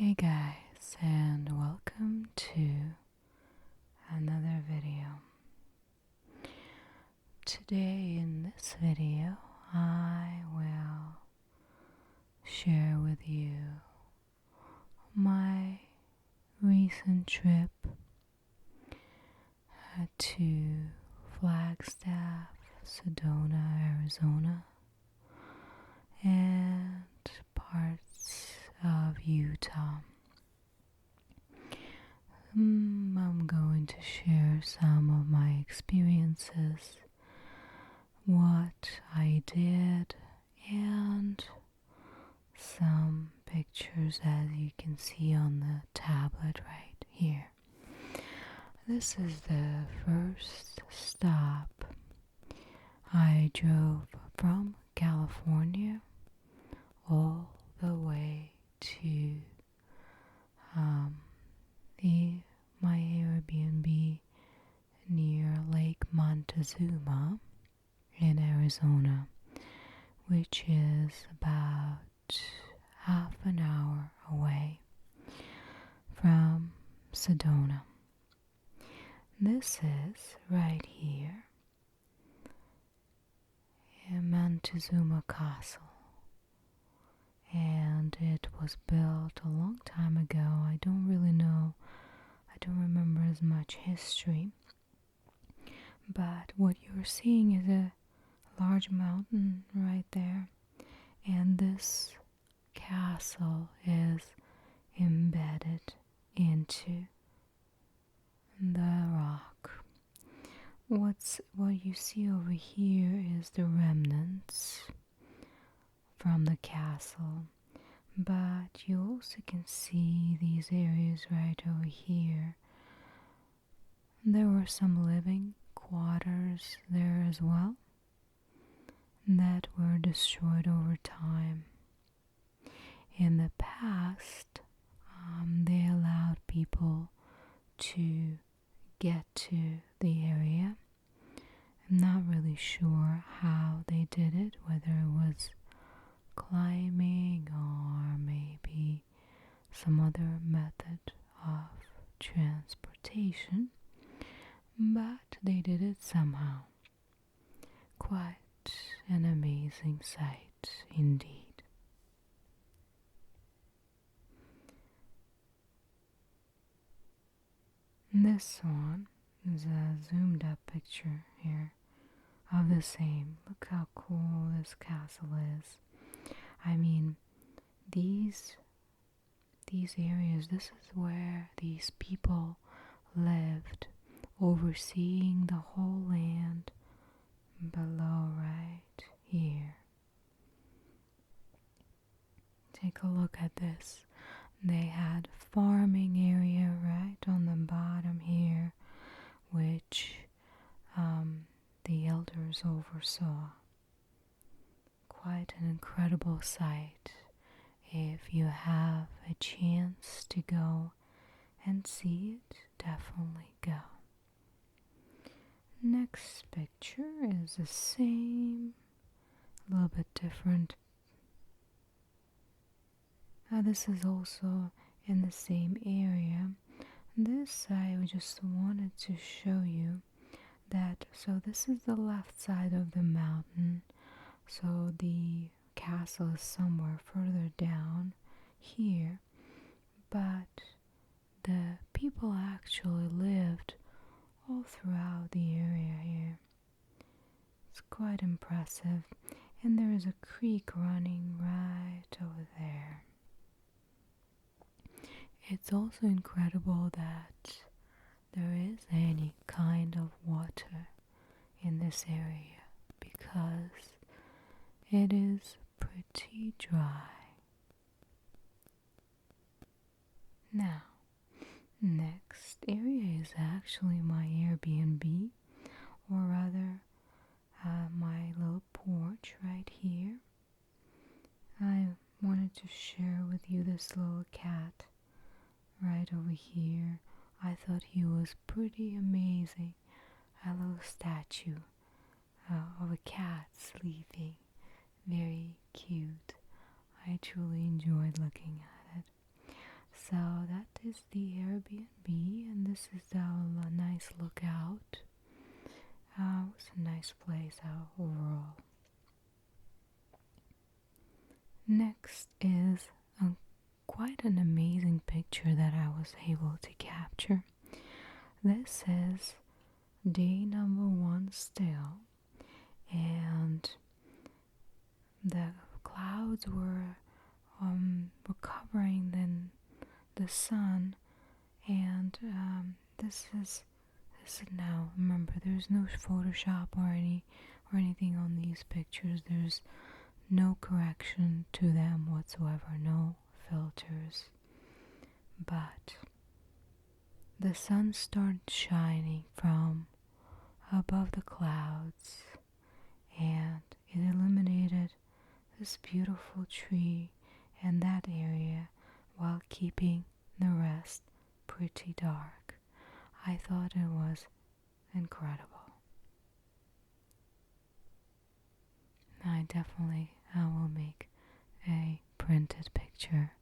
Hey guys, and welcome to another video. Today in this video, I will share with you my recent trip to Flagstaff, Sedona, Arizona, and parts of Utah. I'm going to share some of my experiences, what I did, and some pictures as you can see on the tablet right here. This is the first stop. I drove from California all the way to my Airbnb near Lake Montezuma in Arizona, which is about half an hour away from Sedona. This is right here in Montezuma Castle, and it was built a long time ago. I don't really know, I don't remember as much history, but what you're seeing is a large mountain right there, and this castle is embedded into the rock. What you see over here is the remnants from the castle, but you also can see these areas right over here. There were some living quarters there as well that were destroyed over time. In the past, they allowed people to get to the area. I'm not really sure how they did it, whether it was climbing or maybe some other method of transportation, but they did it somehow. Quite an amazing sight indeed. This one is a zoomed up picture here of the same. Look how cool this castle is. I mean, these areas, this is where these people lived, overseeing the whole land below right here. Take a look at this. They had farming area right on the bottom here, which the elders oversaw. Quite an incredible sight. If you have a chance to go and see it, definitely go. Next picture is the same, a little bit different. This is also in the same area. This I just wanted to show you that, so this is the left side of the mountain, so the castle is somewhere further down here, but the people actually lived all throughout the area here. It's quite impressive, and there is a creek running right over there. It's also incredible that there is any kind of water in this area because it is pretty dry. Now, next area is actually my Airbnb, or rather my little porch right here. I wanted to share with you this little cat right over here. I thought he was pretty amazing. A little statue of a cat sleeping. Very cute. I truly enjoyed looking at it. So that is the Airbnb, and this is the nice lookout. It's a nice place overall. Next is quite an amazing picture that I was able to capture. This is day number 1 still, and the clouds were covering the sun, and this is now. Remember, there's no Photoshop or anything on these pictures. There's no correction to them whatsoever, no filters. But the sun started shining from above the clouds, and it illuminated this beautiful tree and that area while keeping the rest pretty dark. I thought it was incredible. I will make a printed picture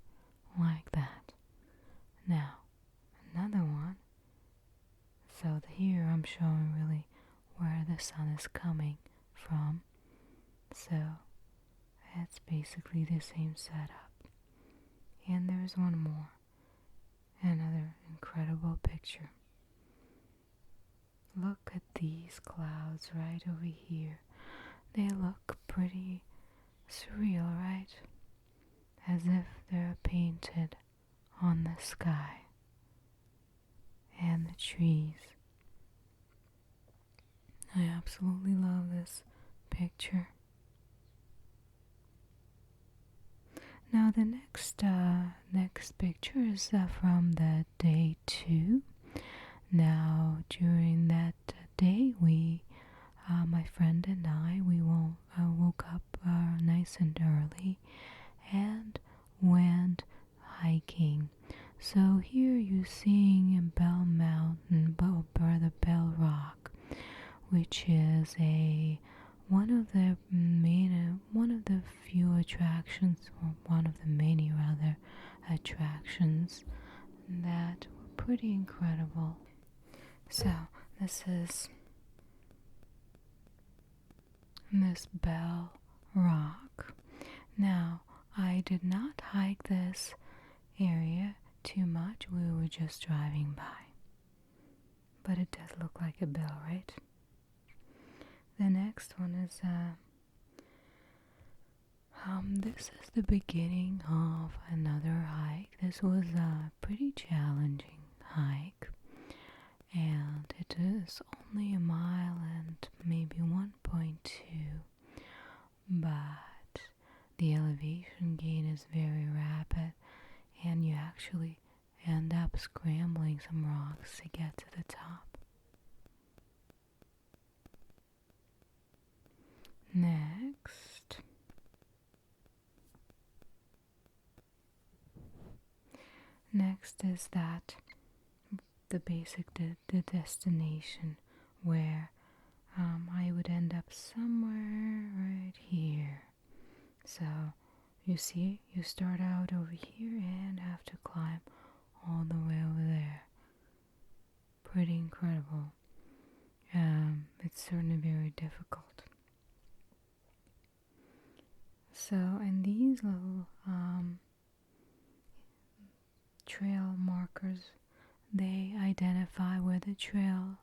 like that. Now, another one. So here I'm showing really where the sun is coming from. So it's basically the same setup. And there's one more. Another incredible picture. Look at these clouds right over here. They look pretty surreal, right? As if they're painted on the sky and the trees. I absolutely love this picture. Now the next picture is from the day 2. Now during that day, my friend and I, we woke up nice and early and went hiking. So here you're seeing Bell Mountain, or the Bell Rock, which is one of the few attractions, or one of the many rather attractions that were pretty incredible. So this is this Bell Rock. Now I did not hike this area too much. We were just driving by, but it does look like a bell, right? The next one is this is the beginning of another hike. This was a pretty challenging hike, and it is only a mile and maybe 1.2, but the elevation gain is very rapid, and you actually end up scrambling some rocks to get to the top. Next is that the basic the destination, where I would end up somewhere right here. So you see, you start out over here and have to climb all the way over there. Pretty incredible. It's certainly very difficult. So, and these little trail markers, they identify where the trail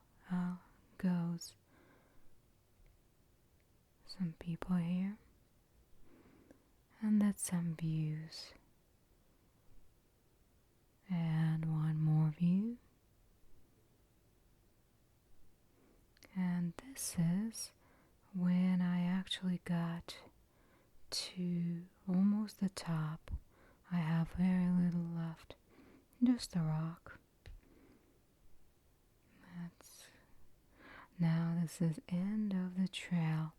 goes. Some people here, and that's some views. And one more view. And this is when I actually got to almost the top. I have very little left, just a rock. Now this is end of the trail,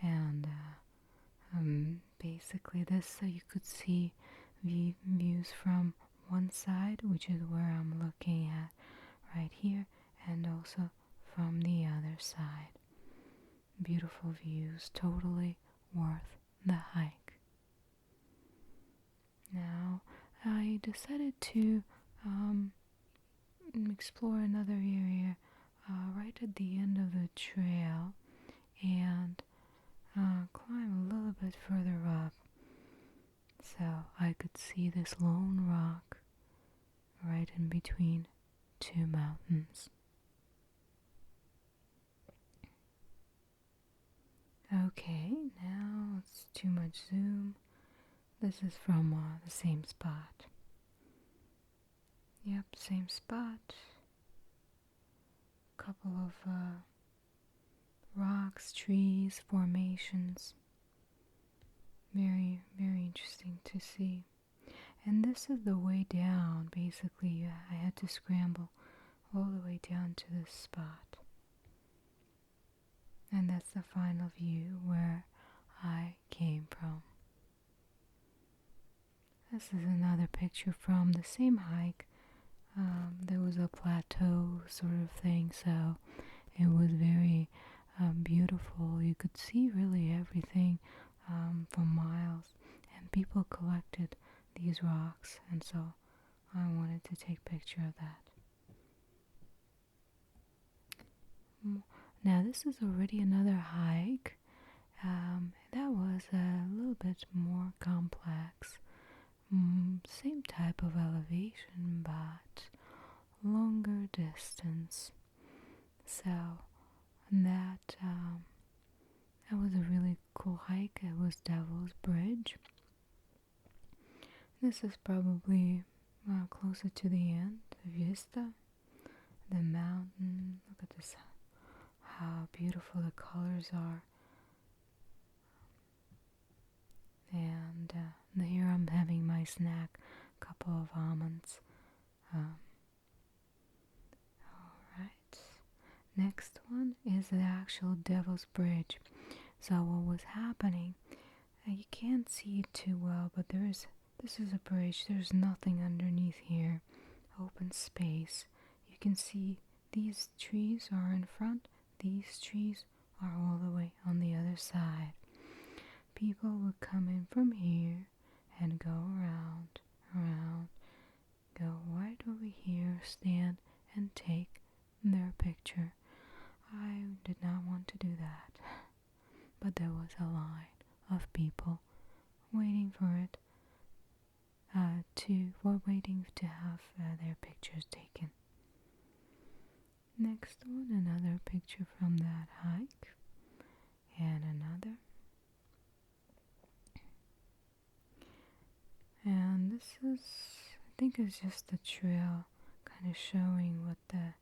and basically this, so you could see views from one side, which is where I'm looking at right here, and also from the other side. Beautiful views, totally worth the hike. Now I decided to explore another area right at the end of the trail and climb a little bit further up so I could see this lone rock right in between two mountains. Okay, now it's too much zoom. This is from the same spot. Yep, same spot. Couple of rocks, trees, formations. Very, very interesting to see. And this is the way down. Basically, I had to scramble all the way down to this spot. And that's the final view where I came from. This is another picture from the same hike. There was a plateau sort of thing, so it was very beautiful. You could see really everything for miles, and people collected these rocks, and so I wanted to take a picture of that. Now this is already another hike. That was a little bit more complex. Same type of elevation, but longer distance. So that was a really cool hike. It was Devil's Bridge. This is probably closer to the end. The vista, the mountain. Look at this. How beautiful the colors are. And here I'm having my snack, couple of almonds. Alright. Next one is the actual Devil's Bridge. So what was happening, you can't see it too well, but this is a bridge. There's nothing underneath here. Open space. You can see these trees are in front. These trees are all the way on the other side. People would come in from here and go around, go right over here, stand and take their picture. I did not want to do that, but there was a line of people waiting for it, waiting to have their pictures taken. Next one, another picture from that hike, and another. And this is, I think it's just the trail, kind of showing what the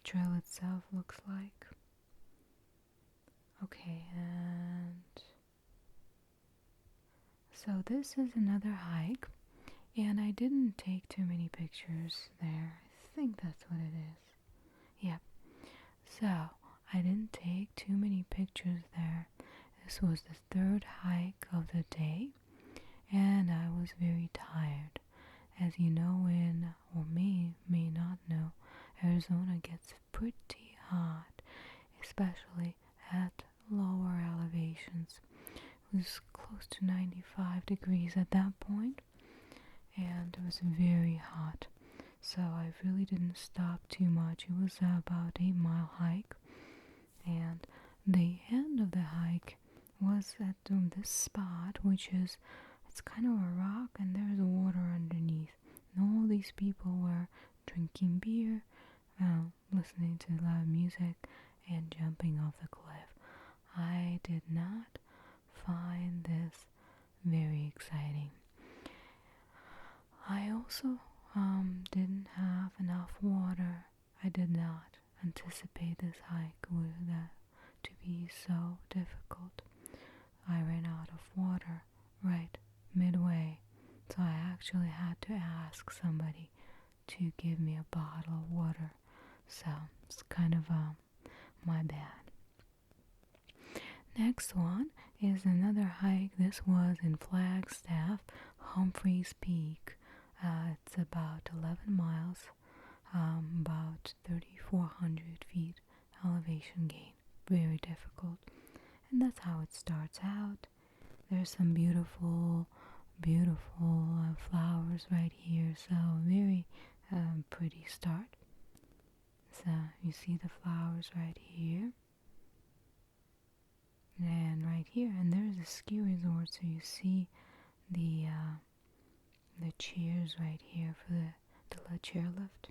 trail itself looks like. Okay, and so this is another hike, and I didn't take too many pictures there. I think that's what it is. Yep. So I didn't take too many pictures there. This was the third hike of the day, and I was very tired. As you know, or may not know, Arizona gets pretty hot, especially at lower elevations. It was close to 95 degrees at that point, and it was very hot. So I really didn't stop too much. It was about 8-mile hike, and the end of the hike was at this spot, which is, it's kind of a rock and there's water underneath. And all these people were drinking beer, listening to loud music, and jumping off the cliff. I did not find this very exciting. I also didn't have enough water. I did not anticipate this hike to be so difficult. I ran out of water right midway, so I actually had to ask somebody to give me a bottle of water. So it's kind of my bad. Next one is another hike. This was in Flagstaff, Humphreys Peak. It's about 11 miles, about 3,400 feet elevation gain. Very difficult. And that's how it starts out. There's some beautiful flowers right here, so very pretty start. So you see the flowers right here and right here, and there's a ski resort, so you see the chairs right here for the chairlift,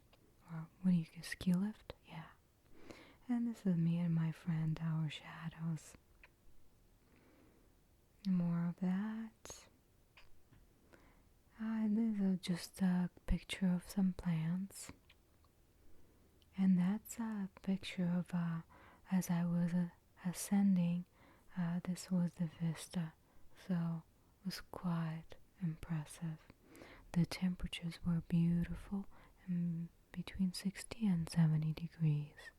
or what do you call ski lift? Yeah. And this is me and my friend, our shadows. More of that. This is just a picture of some plants. And that's a picture of as I was ascending. This was the vista, so it was quite impressive. The temperatures were beautiful, and between 60 and 70 degrees.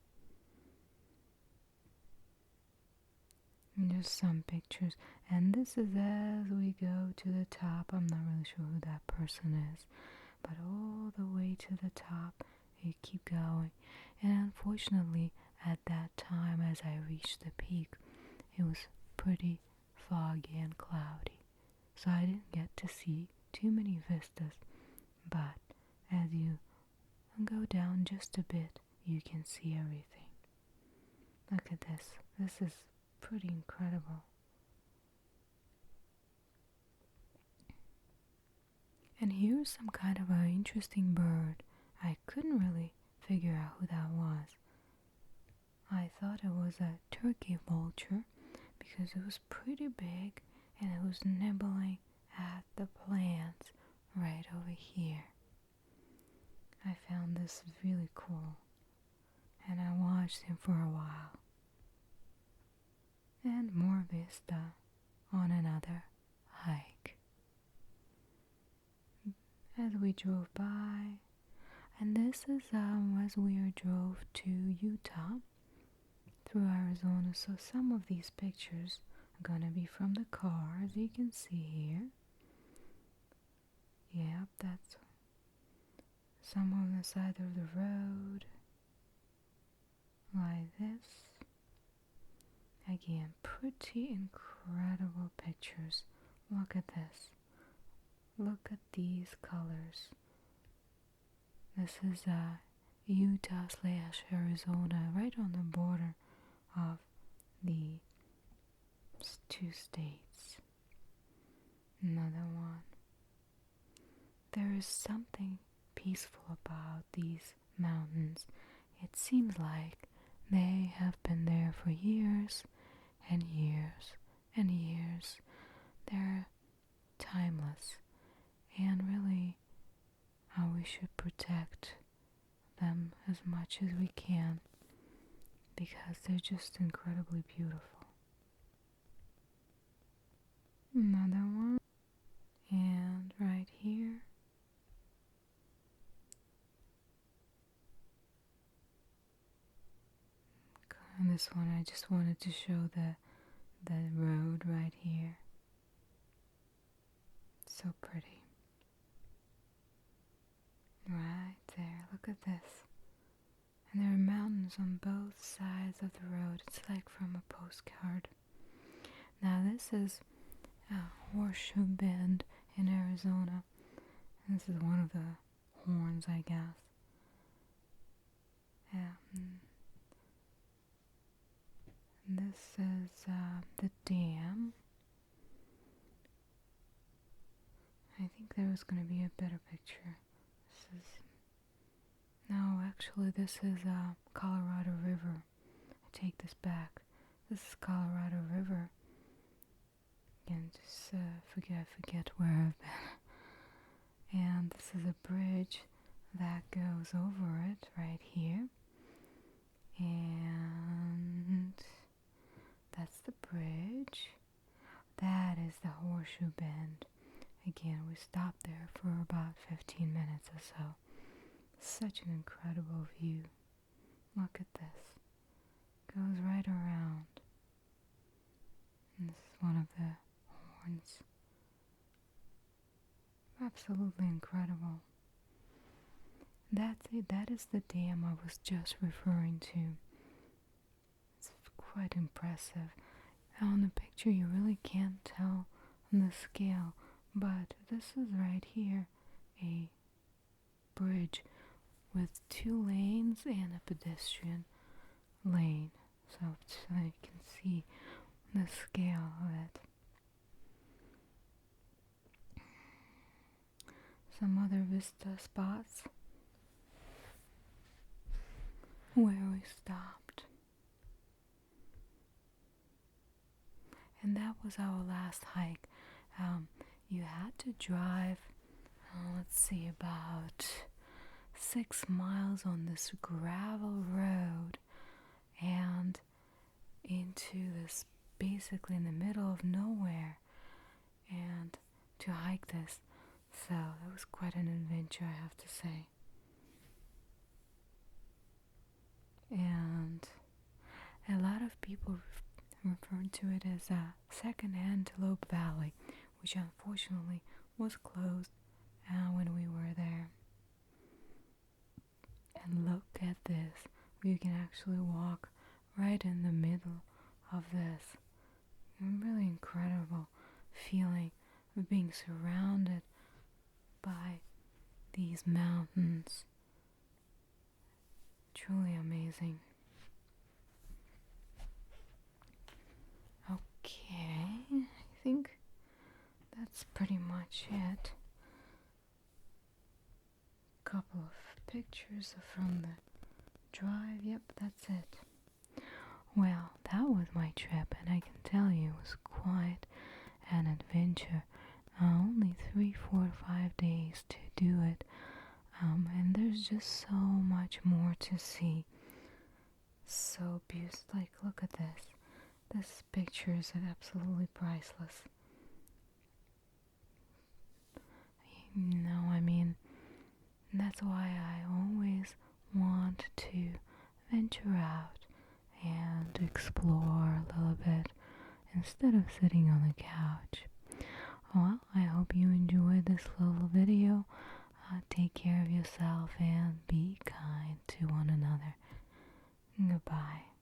And just some pictures, and this is as we go to the top. I'm not really sure who that person is, but all the way to the top you keep going. And unfortunately at that time, as I reached the peak, it was pretty foggy and cloudy, so I didn't get to see too many vistas. But as you go down just a bit, you can see everything. Look at this. This is pretty incredible. And here's some kind of an interesting bird. I couldn't really figure out who that was. I thought it was a turkey vulture because it was pretty big and it was nibbling at the plants right over here. I found this really cool and I watched him for a while. And more vista on another hike. As we drove by, and this is as we drove to Utah through Arizona, so some of these pictures are gonna be from the car, as you can see here. Yep, that's some on the side of the road, like this. Again, pretty incredible pictures. Look at this. Look at these colors. This is Utah / Arizona, right on the border of the two states. Another one. There is something peaceful about these mountains. It seems like they have been there for years and years and years. They're timeless, and really we should protect them as much as we can because they're just incredibly beautiful. Another one, and right here. And this one I just wanted to show the road right here. So pretty. Right there, look at this. And there are mountains on both sides of the road. It's like from a postcard. Now this is Horseshoe Bend in Arizona. And this is one of the horns, I guess. Yeah. This is the dam. I think there was going to be a better picture. No, actually this is Colorado River. I take this back. This is Colorado River. And just forget where I've been. And this is a bridge that goes over it right here. And that's the bridge. That is the Horseshoe Bend. Again, we stopped there for about 15 minutes or so. Such an incredible view. Look at this. Goes right around. And this is one of the horns. Absolutely incredible. That's it. That is the dam I was just referring to. It's quite impressive. On the picture you really can't tell on the scale, But this is right here a bridge with 2 lanes and a pedestrian lane. So you can see the scale of it. Some other vista spots where we stopped. And that was our last hike. You had to drive, let's see, about 6 miles on this gravel road and into this, basically in the middle of nowhere, and to hike this. So it was quite an adventure, I have to say. And a lot of people refer to it as a Second Antelope Valley, which unfortunately was closed when we were there. And look at this. You can actually walk right in the middle of this. Really incredible feeling of being surrounded by these mountains. Truly amazing. Okay, I think that's pretty much it. Couple of pictures from the drive. Yep, that's it. Well, that was my trip, and I can tell you it was quite an adventure. Only 3, 4, 5 days to do it, and there's just so much more to see. So beautiful. Like, look at this. This picture is absolutely priceless. I mean, that's why I always want to venture out and explore a little bit instead of sitting on the couch. Well, I hope you enjoyed this little video. Take care of yourself and be kind to one another. Goodbye.